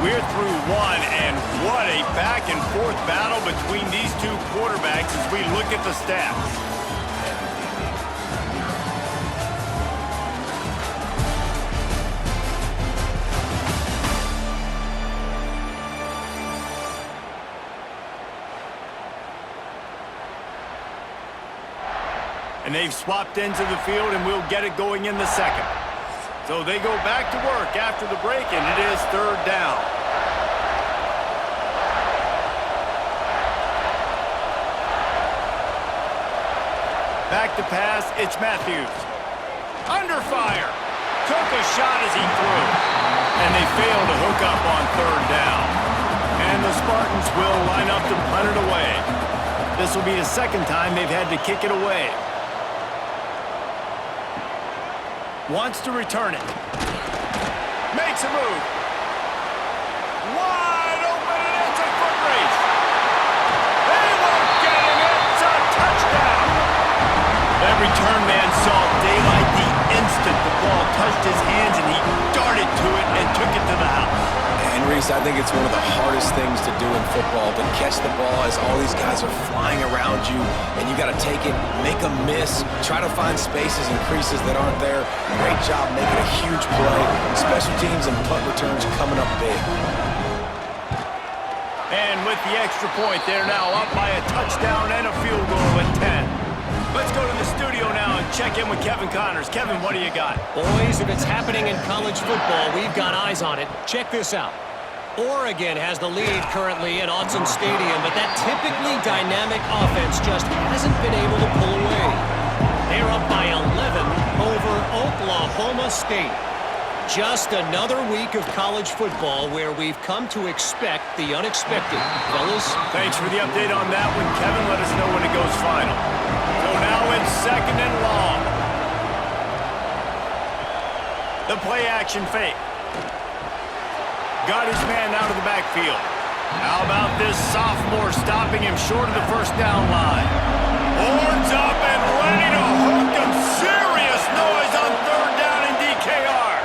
We're through one, and what a back-and-forth battle between these two quarterbacks as we look at the stats. And they've swapped ends of the field, and we'll get it going in the second. So they go back to work after the break, and it is third down. Back to pass, it's Matthews. Under fire. Took a shot as he threw. And they fail to hook up on third down. And the Spartans will line up to punt it away. This will be the second time they've had to kick it away. Wants to return it. Makes a move. Wide open, and it's a foot race. They won't get him. It's a touchdown. That return man saw daylight the instant the ball touched his hands, and he darted to it and took it to the house. And Reese, I think it's one of the hardest things to do in football, to catch the ball as all these guys are flying around you, and you got to take it, make a miss, try to find spaces and creases that aren't there. Great job making a huge play. Special teams and punt returns coming up big. And with the extra point, they're now up by a touchdown and a field goal at 10. Let's go to the studio now and check in with Kevin Connors. Kevin, what do you got? Boys, if it's happening in college football, we've got eyes on it. Check this out. Oregon has the lead currently at Autzen Stadium, but that typically dynamic offense just hasn't been able to pull away. They're up by 11 over Oklahoma State. Just another week of college football where we've come to expect the unexpected. Fellas? Thanks for the update on that one, Kevin. Let us know when it goes final. So now it's second and long. The play action fake. Got his man out of the backfield. How about this sophomore stopping him short of the first down line? Horns up and ready to hook him. Serious noise on third down in DKR.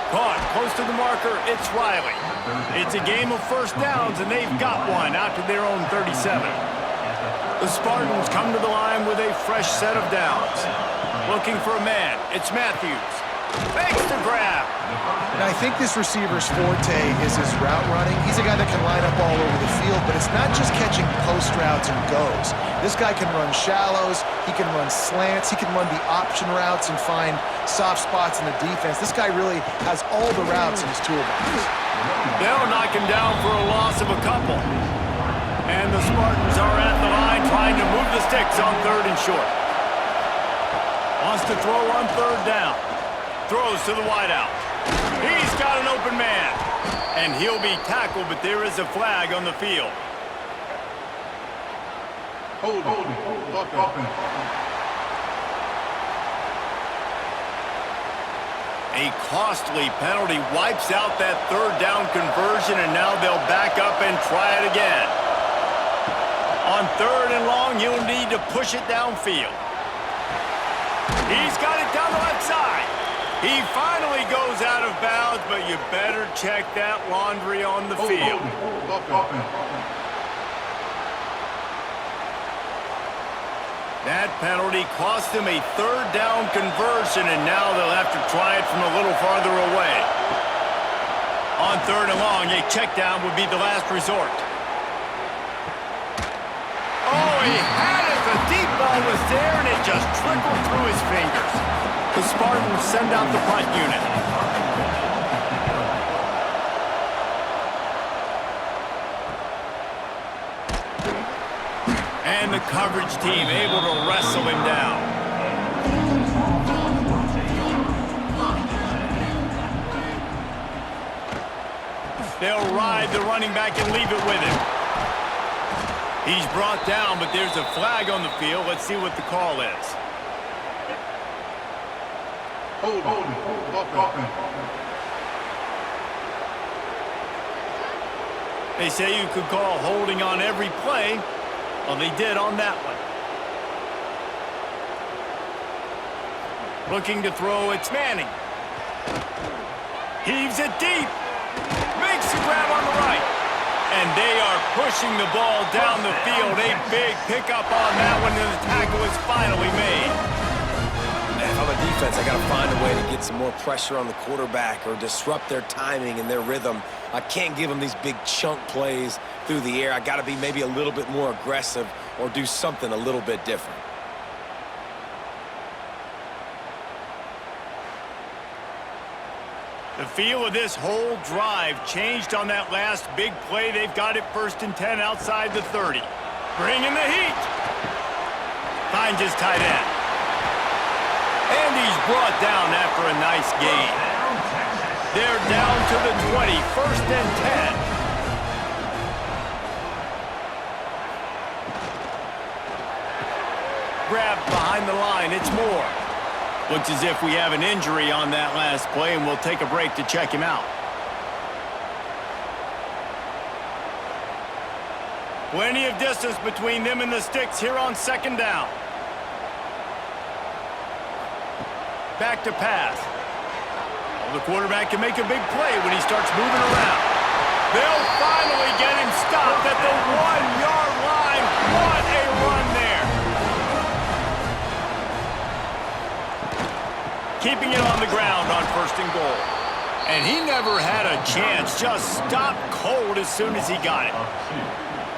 Caught close to the marker, it's Riley. It's a game of first downs, and they've got one out to their own 37. The Spartans come to the line with a fresh set of downs. Looking for a man, it's Matthews. Makes the grab. And I think this receiver's forte is his route running. He's a guy that can line up all over the field, but it's not just catching post routes and goes. This guy can run shallows, he can run slants, he can run the option routes and find soft spots in the defense. This guy really has all the routes in his toolbox. They'll knock him down for a loss of a couple. And the Spartans are at the line trying to move the sticks on third and short. Wants to throw on third down. Throws to the wideout. He's got an open man. And he'll be tackled, but there is a flag on the field. Hold it. A costly penalty wipes out that third down conversion, and now they'll back up and try it again. On third and long, he'll need to push it downfield. He's got it down the left side. He finally goes out of bounds, but you better check that laundry on the field. That penalty cost him a third down conversion, and now they'll have to try it from a little farther away. On third and long, a check down would be the last resort. Oh, he had it. The deep ball was there, and it just trickled through his fingers. The Spartans send out the punt unit. And the coverage team able to wrestle him down. They'll ride the running back and leave it with him. He's brought down, but there's a flag on the field. Let's see what the call is. They say you could call holding on every play. Well, they did on that one. Looking to throw, it's Manning. Heaves it deep. Makes the grab on the right. And they are pushing the ball down the field. A big pickup on that one, and the tackle is finally made. If I'm a defense, I got to find a way to get some more pressure on the quarterback or disrupt their timing and their rhythm. I can't give them these big chunk plays through the air. I got to be maybe a little bit more aggressive or do something a little bit different. The feel of this whole drive changed on that last big play. They've got it 1st and 10 outside the 30. Bringing the heat. Finds his tight end. And he's brought down after a nice gain. They're down to the 20, 1st and 10. Grabbed behind the line, it's Moore. Looks as if we have an injury on that last play, and we'll take a break to check him out. Plenty of distance between them and the sticks here on 2nd down. Back to pass. Well, the quarterback can make a big play when he starts moving around. They'll finally get him stopped at the 1-yard line. What a run there. Keeping it on the ground on 1st and goal. And he never had a chance. Just stopped cold as soon as he got it.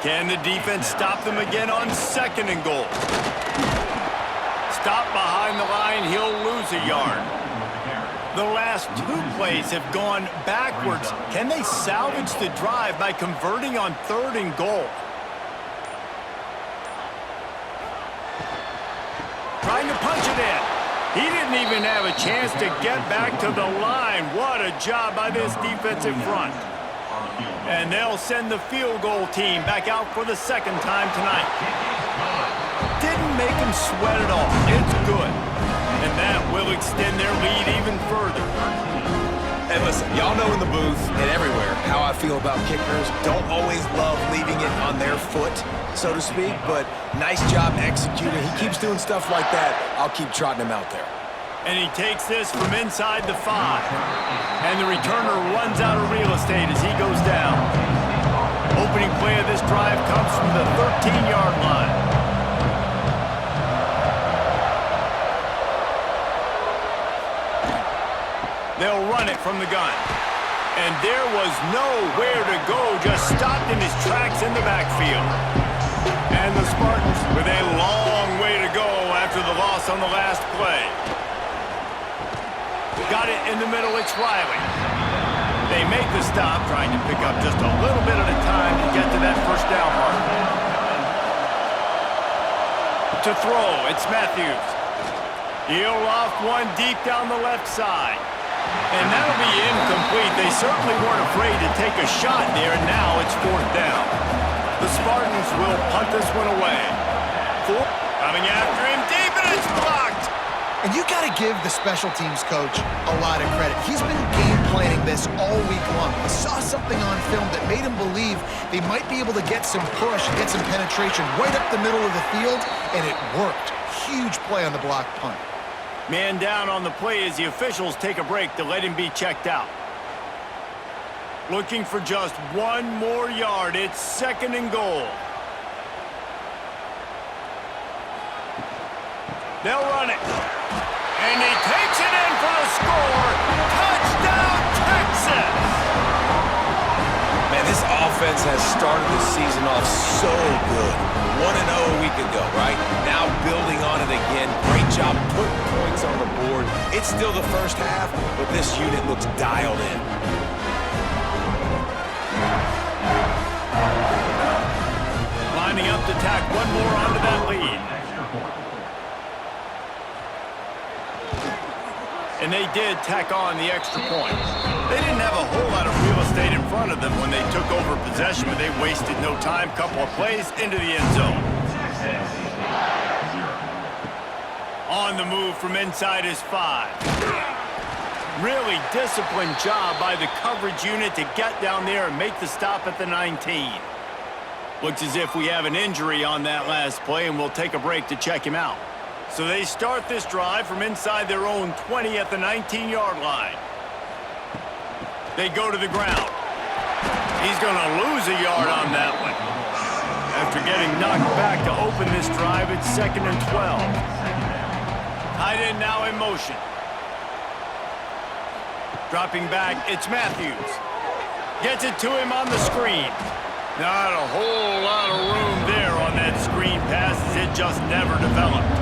Can the defense stop them again on 2nd and goal? Stop behind the line, he'll lose a yard. The last 2 plays have gone backwards. Can they salvage the drive by converting on 3rd and goal? Trying to punch it in. He didn't even have a chance to get back to the line. What a job by this defensive front. And they'll send the field goal team back out for the 2nd time tonight. Didn't make him sweat at all. It's good. And that will extend their lead even further. And listen, y'all know in the booth and everywhere how I feel about kickers. Don't always love leaving it on their foot, so to speak, but nice job executing. He keeps doing stuff like that. I'll keep trotting him out there. And he takes this from inside the 5. And the returner runs out of real estate as he goes down. Opening play of this drive comes from the 13-yard line. They'll run it from the gun. And there was nowhere to go, just stopped in his tracks in the backfield. And the Spartans with a long way to go after the loss on the last play. Got it in the middle, it's Riley. They make the stop, trying to pick up just a little bit at a time to get to that 1st down mark. To throw, it's Matthews. He'll off one deep down the left side. And that'll be incomplete. They certainly weren't afraid to take a shot there, and now it's 4th down. The Spartans will punt this one away. Coming after him deep, and it's blocked. And you got to give the special teams coach a lot of credit. He's been game planning this all week long. He saw something on film that made him believe they might be able to get some push, get some penetration right up the middle of the field, and it worked. Huge play on the block punt. Man down on the play as the officials take a break to let him be checked out. Looking for just 1 more yard. It's 2nd and goal. They'll run it. And he takes it in for the score. Touchdown, Texas! Man, this offense has started the season off so good. 1-0 a week ago, right? Now building on it again. Great job putting points on the board. It's still the 1st half, but this unit looks dialed in. Lining up to tack 1 more onto that lead. And they did tack on the extra point. They didn't have a whole lot of real estate in front of them when they took over possession, but they wasted no time. Couple of plays into the end zone. On the move from inside his 5. Really disciplined job by the coverage unit to get down there and make the stop at the 19. Looks as if we have an injury on that last play, and we'll take a break to check him out. So they start this drive from inside their own 20 at the 19-yard line. They go to the ground. He's going to lose a yard on that one. After getting knocked back to open this drive, it's 2nd and 12. Tight end now in motion. Dropping back, it's Matthews. Gets it to him on the screen. Not a whole lot of room there on that screen pass as it just never developed.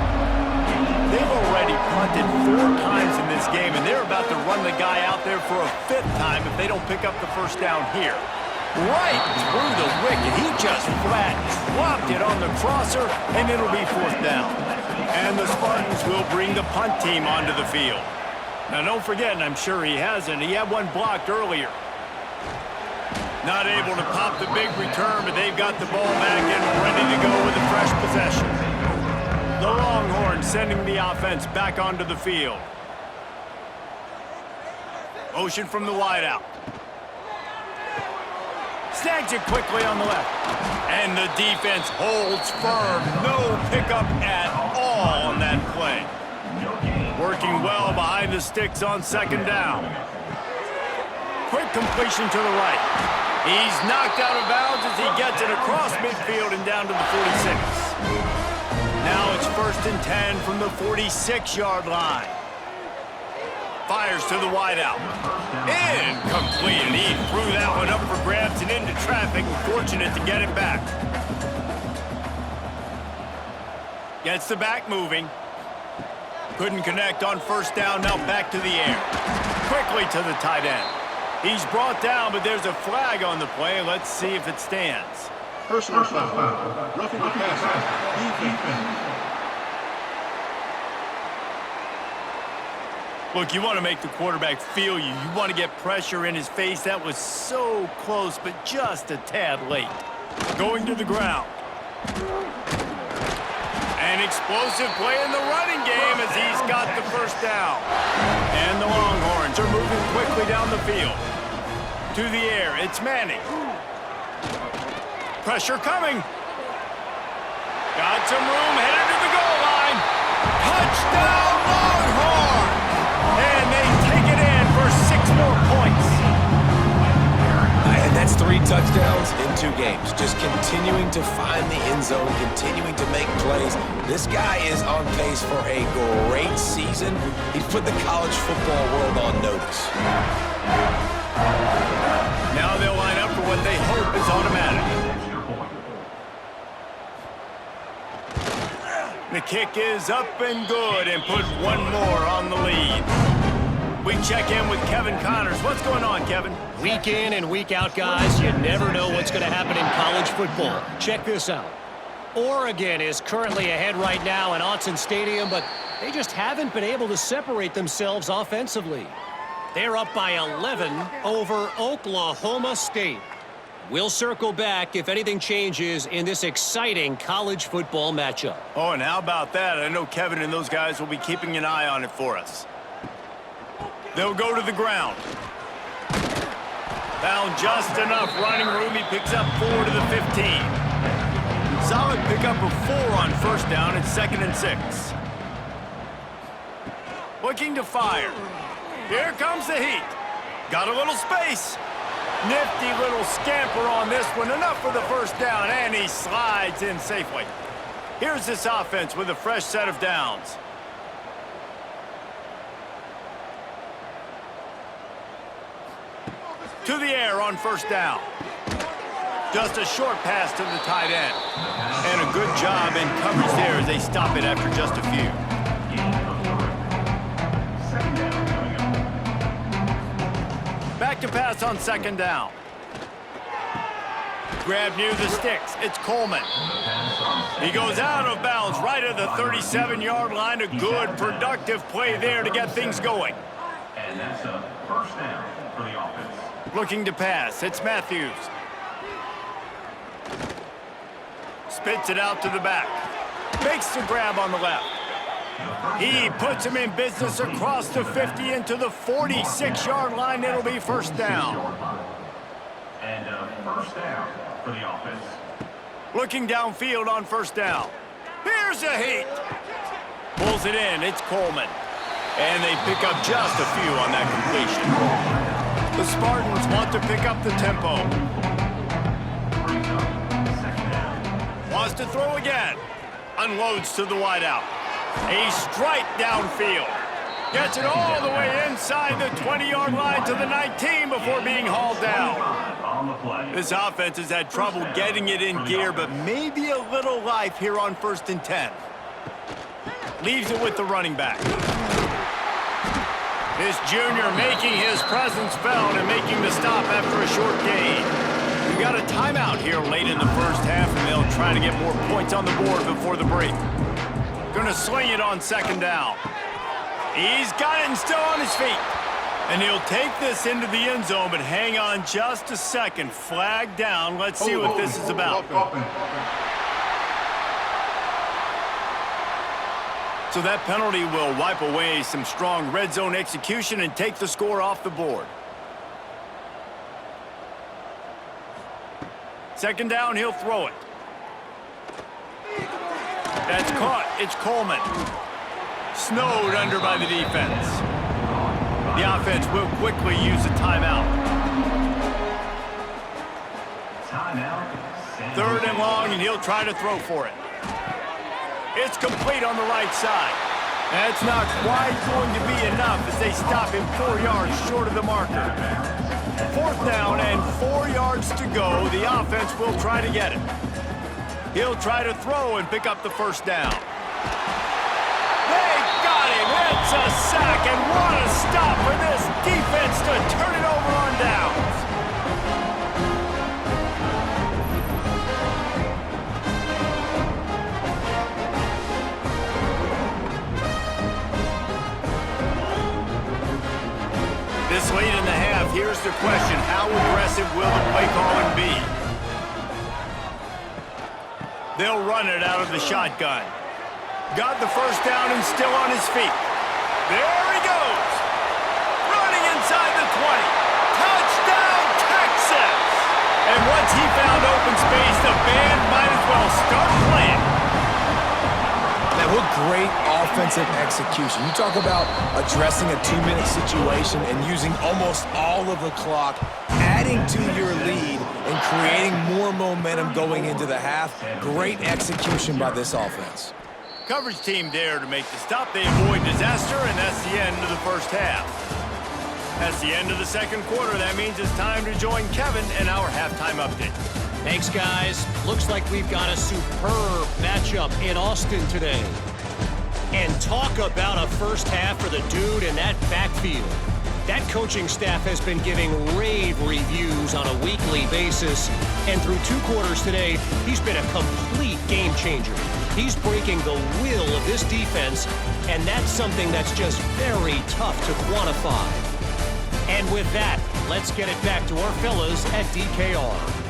They've already punted 4 times in this game, and they're about to run the guy out there for a 5th time if they don't pick up the first down here. Right through the wicket. He just flat dropped it on the crosser, and it'll be 4th down. And the Spartans will bring the punt team onto the field. Now, don't forget, and I'm sure he hasn't, he had one blocked earlier. Not able to pop the big return, but they've got the ball back and ready to go with a fresh possession. The Longhorns sending the offense back onto the field. Motion from the wideout. Snags it quickly on the left. And the defense holds firm. No pickup at all on that play. Working well behind the sticks on 2nd down. Quick completion to the right. He's knocked out of bounds as he gets it across midfield and down to the 46. Now it's 1st and 10 from the 46-yard line. Fires to the wideout. Incomplete, and he threw that one up for grabs and into traffic. Fortunate to get it back. Gets the back moving. Couldn't connect on 1st down, now back to the air. Quickly to the tight end. He's brought down, but there's a flag on the play. Let's see if it stands. Personal foul. Roughing the passer. Defense. Look, you want to make the quarterback feel you. You want to get pressure in his face. That was so close, but just a tad late. Going to the ground. An explosive play in the running game as he's got the 1st down. And the Longhorns are moving quickly down the field. To the air, it's Manning. Pressure coming. Got some room, headed to the goal line. Touchdown, Longhorns! And they take it in for 6 more points. And that's 3 touchdowns in 2 games. Just continuing to find the end zone, continuing to make plays. This guy is on pace for a great season. He's put the college football world on notice. Now they'll line up for what they hope is automatic. The kick is up and good and put 1 more on the lead. We check in with Kevin Connors. What's going on, Kevin? Week in and week out, guys, you never know what's going to happen in college football. Check this out. Oregon is currently ahead right now in Autzen Stadium, but they just haven't been able to separate themselves offensively. They're up by 11 over Oklahoma State. We'll circle back if anything changes in this exciting college football matchup. Oh, and how about that? I know Kevin and those guys will be keeping an eye on it for us. They'll go to the ground. Found just enough running room. He picks up 4 to the 15. Solid pickup of 4 on 1st down. It's 2nd and 6. Looking to fire. Here comes the heat. Got a little space. Nifty little scamper on this one. Enough for the 1st down, and he slides in safely. Here's this offense with a fresh set of downs. To the air on 1st down. Just a short pass to the tight end. And a good job in coverage there as they stop it after just a few. Back to pass on 2nd down. Grab near the sticks. It's Coleman. He goes out of bounds right at the 37-yard line. A good, productive play there to get things going. And that's a 1st down for the offense. Looking to pass. It's Matthews. Spits it out to the back. Makes the grab on the left. He puts him in business across the 50 into the 46-yard line. It'll be 1st down. And 1st down for the offense. Looking downfield on 1st down. Here's a heat. Pulls it in. It's Coleman. And they pick up just a few on that completion. The Spartans want to pick up the tempo. Wants to throw again. Unloads to the wideout. A strike downfield. Gets it all the way inside the 20-yard line to the 19 before being hauled down. This offense has had trouble getting it in gear, but maybe a little life here on 1st and 10. Leaves it with the running back. This junior making his presence felt and making the stop after a short gain. We got a timeout here late in the first half, and they'll try to get more points on the board before the break. Gonna sling it on 2nd down. He's got it and still on his feet. And he'll take this into the end zone, but hang on just a second. Flag down. Let's see what this is about. So that penalty will wipe away some strong red zone execution and take the score off the board. 2nd down, he'll throw it. That's caught. It's Coleman. Snowed under by the defense. The offense will quickly use a timeout. 3rd and long, and he'll try to throw for it. It's complete on the right side. That's not quite going to be enough as they stop him 4 yards short of the marker. 4th down and 4 yards to go. The offense will try to get it. He'll try to throw and pick up the 1st down. They got him. It's a sack, and what a stop for this defense to turn it over on downs. This late in the half, here's the question. How aggressive will the play calling be? They'll run it out of the shotgun. Got the 1st down and still on his feet. There he goes. Running inside the 20. Touchdown, Texas! And once he found open space, the band might as well start playing. Now, what great offensive execution. You talk about addressing a 2-minute situation and using almost all of the clock, adding to your lead and creating more momentum going into the half. Great execution by this offense. Coverage team there to make the stop. They avoid disaster, and that's the end of the first half. That's the end of the 2nd quarter. That means it's time to join Kevin in our halftime update. Thanks, guys. Looks like we've got a superb matchup in Austin today. And talk about a first half for the dude in that backfield. That coaching staff has been giving rave reviews on a weekly basis. And through 2 quarters today, he's been a complete game changer. He's breaking the will of this defense, and that's something that's just very tough to quantify. And with that, let's get it back to our fellas at DKR.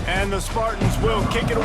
And the Spartans will kick it away.